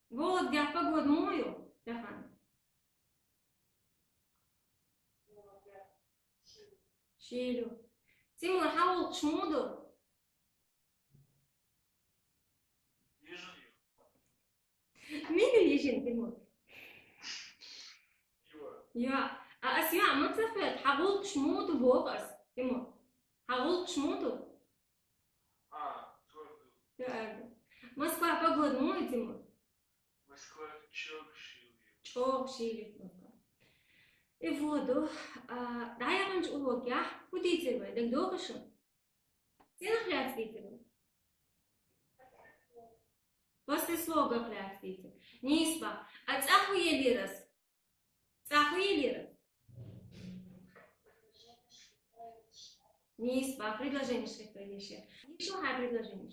Вот, где погоду мою, Стефан. شيلو. تيمور حاول تشموضه. مين اللي يجي تيمور؟ يا أسمع ما تسافر حاول تشموضه بوقس تيمور. حاول تشموضه. يا Москва погода мой, Тимур. Москва чок-шилли. Чок-шилли. И воду. Да, я раньше урок, я худите вы, так долго шо? Ты на хляб видите? После слога хляб видите. Ниспа. А цаху ели раз. Цаху ели раз. Ниспа. Предложение что еще? Еще хай предложение.